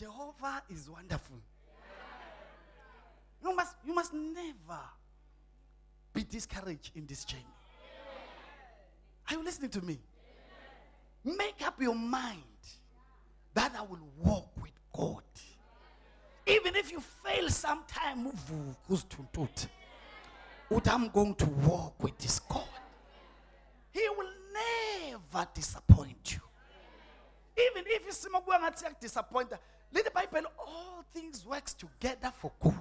Jehovah is wonderful. You must never be discouraged in this journey. Are you listening to me? Make up your mind that I will walk with God. Even if you fail sometime, I'm going to walk with this God. He will never disappoint you. Even if you see disappointed, let the Bible, all things works together for good.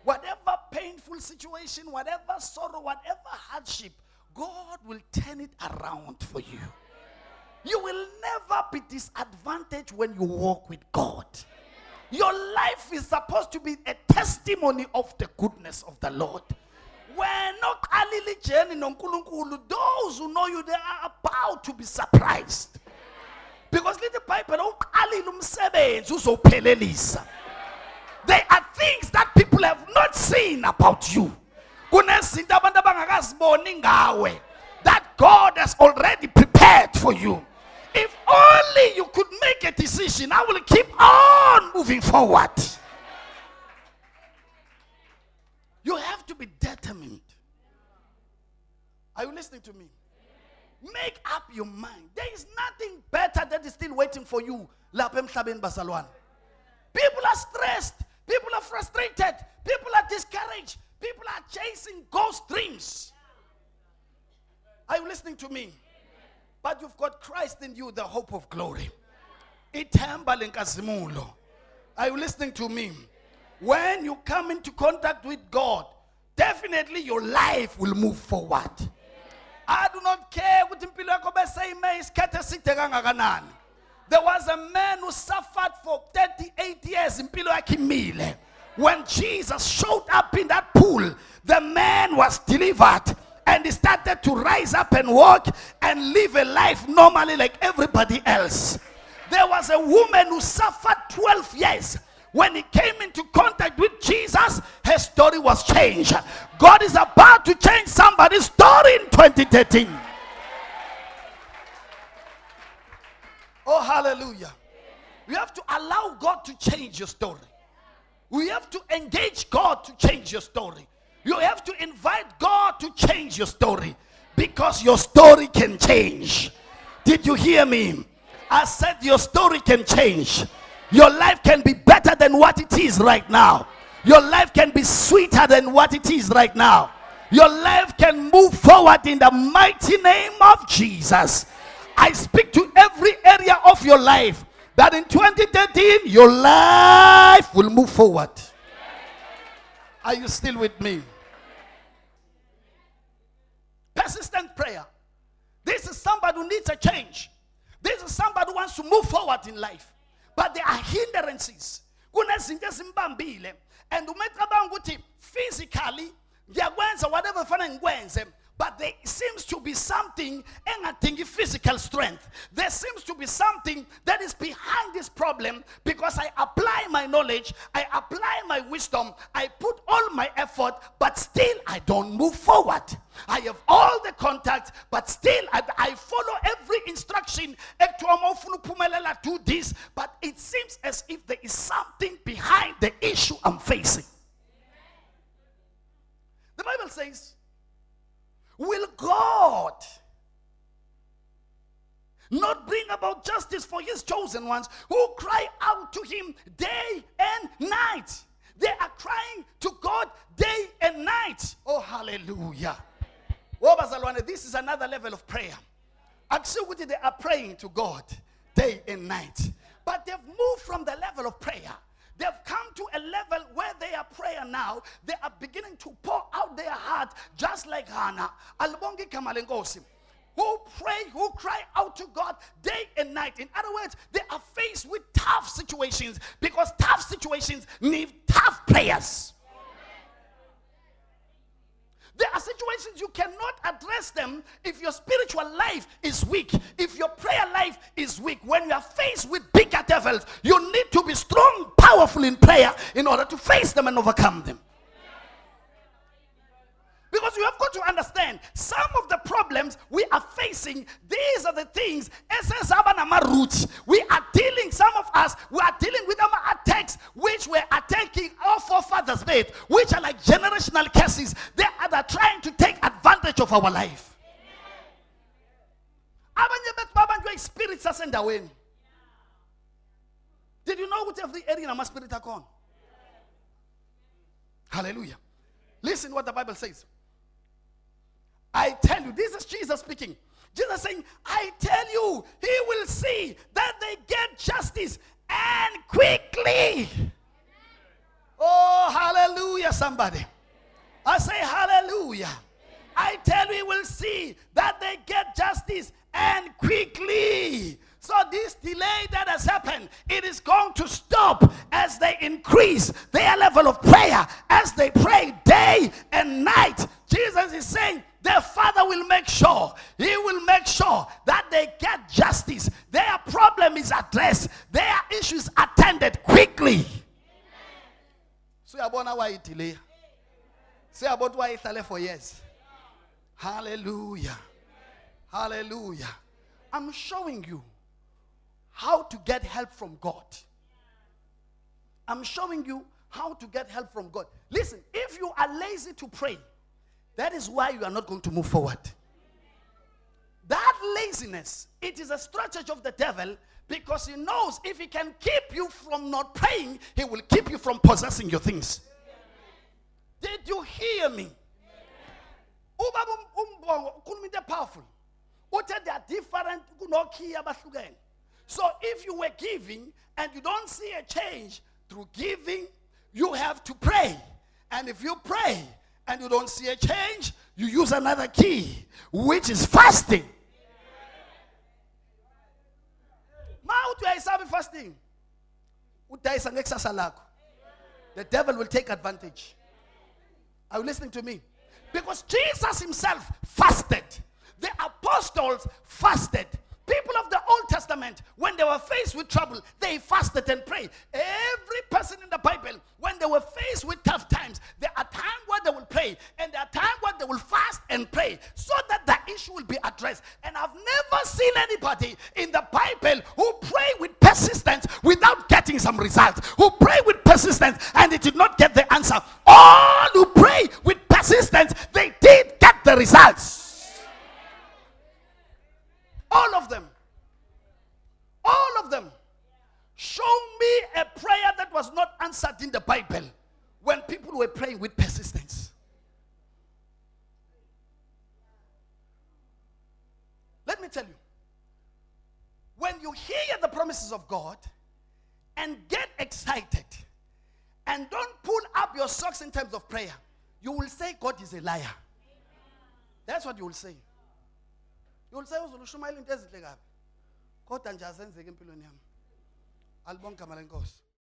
Whatever painful situation, whatever sorrow, whatever hardship, God will turn it around for you. You will never be disadvantaged when you walk with God. Your life is supposed to be a testimony of the goodness of the Lord. When those who know you, they are about to be surprised. Because little Bible, there are things that people have not seen about you. That God has already prepared for you. If only you could make a decision, I will keep on moving forward. You have to be determined. Are you listening to me? Make up your mind. There is nothing better that is still waiting for you. People are stressed. People are frustrated. People are discouraged. People are chasing ghost dreams. Are you listening to me? But you've got Christ in you, the hope of glory. Are you listening to me? When you come into contact with God, definitely your life will move forward. I do not care what there was a man who suffered for 38 years in Pillow. When Jesus showed up in that pool, the man was delivered and he started to rise up and walk and live a life normally like everybody else. There was a woman who suffered 12 years. When he came into contact with Jesus, her story was changed. God is about to change somebody's story in 2013. Oh, hallelujah. You have to allow God to change your story. We have to engage God to change your story. You have to invite God to change your story, because your story can change. Did you hear me? I said your story can change. Your life can be better than what it is right now. Your life can be sweeter than what it is right now. Your life can move forward in the mighty name of Jesus. I speak to every area of your life that in 2013 your life will move forward. Are you still with me? Persistent prayer. This is somebody who needs a change. This is somebody who wants to move forward in life. But there are hindrances. And physically, whatever, but there seems to be something physical strength. There seems to be something that is behind this problem, because I apply my knowledge, I apply my wisdom, I put all my effort, but still I don't move forward. I have all the contacts, but still I follow every instruction. Do this, but it seems as if there is something behind the issue I'm facing. The Bible says, will God not bring about justice for his chosen ones who cry out to him day and night? They are crying to God day and night. Oh, hallelujah. This is another level of prayer. Actually, they are praying to God day and night. But they've moved from the level of prayer. They've come to a level where they are prayer now. They are beginning to pour out their heart, just like Hannah. Albongi Kamalengosi, who pray, who cry out to God day and night. In other words, they are faced with tough situations, because tough situations need tough prayers. There are situations you cannot address them if your spiritual life is weak, if your prayer life is weak. When you are faced with bigger devils, you need to be strong, powerful in prayer in order to face them and overcome them. Because Because you have got to understand, some of the problems we are facing, these are the things, roots. We are dealing, some of us, we are dealing with our attacks, which were attacking our forefathers' faith, which are like generational curses. They are trying to take advantage of our life. Spirits are sent away. Did you know what every area in my spirit are gone? Hallelujah. Listen what the Bible says. I tell you, this is Jesus speaking. Jesus saying, I tell you, he will see that they get justice and quickly. Oh, hallelujah, somebody. I say hallelujah. I tell you, he will see that they get justice and quickly. So this delay that has happened, it is going to stop as they increase their level of prayer, as they pray day and night. Jesus is saying their Father will make sure, he will make sure that they get justice. Their problem is addressed. Their issues attended quickly. So about why it delay. Say about why it delay for years. Hallelujah. Hallelujah. I'm showing you how to get help from God. I'm showing you how to get help from God. Listen, if you are lazy to pray, that is why you are not going to move forward. That laziness, it is a strategy of the devil, because he knows if he can keep you from not praying, he will keep you from possessing your things. Did you hear me? Powerful. They are different. So if you were giving and you don't see a change through giving, you have to pray. And if you pray and you don't see a change, you use another key, which is fasting. Fasting. The devil will take advantage. Are you listening to me? Because Jesus himself fasted. The apostles fasted. People of the Old Testament, when they were faced with trouble, they fasted and prayed. Every person in the Bible, when they were faced with tough times, there are times where they will pray, and there are times where they will fast and pray, so that the issue will be addressed. And I've never seen anybody in the Bible who prayed with persistence without getting some results, who prayed with persistence and they did not get the answer. All who pray with persistence, they did get the results. All of them. All of them. Show me a prayer that was not answered in the Bible when people were praying with persistence. Let me tell you. When you hear the promises of God and get excited and don't pull up your socks in terms of prayer, you will say God is a liar. That's what you will say. You will say, "Uzulu into ezinhle kabi. Kodwa nje azenzeke empilweni yami. Alibonke kaMalenkosi."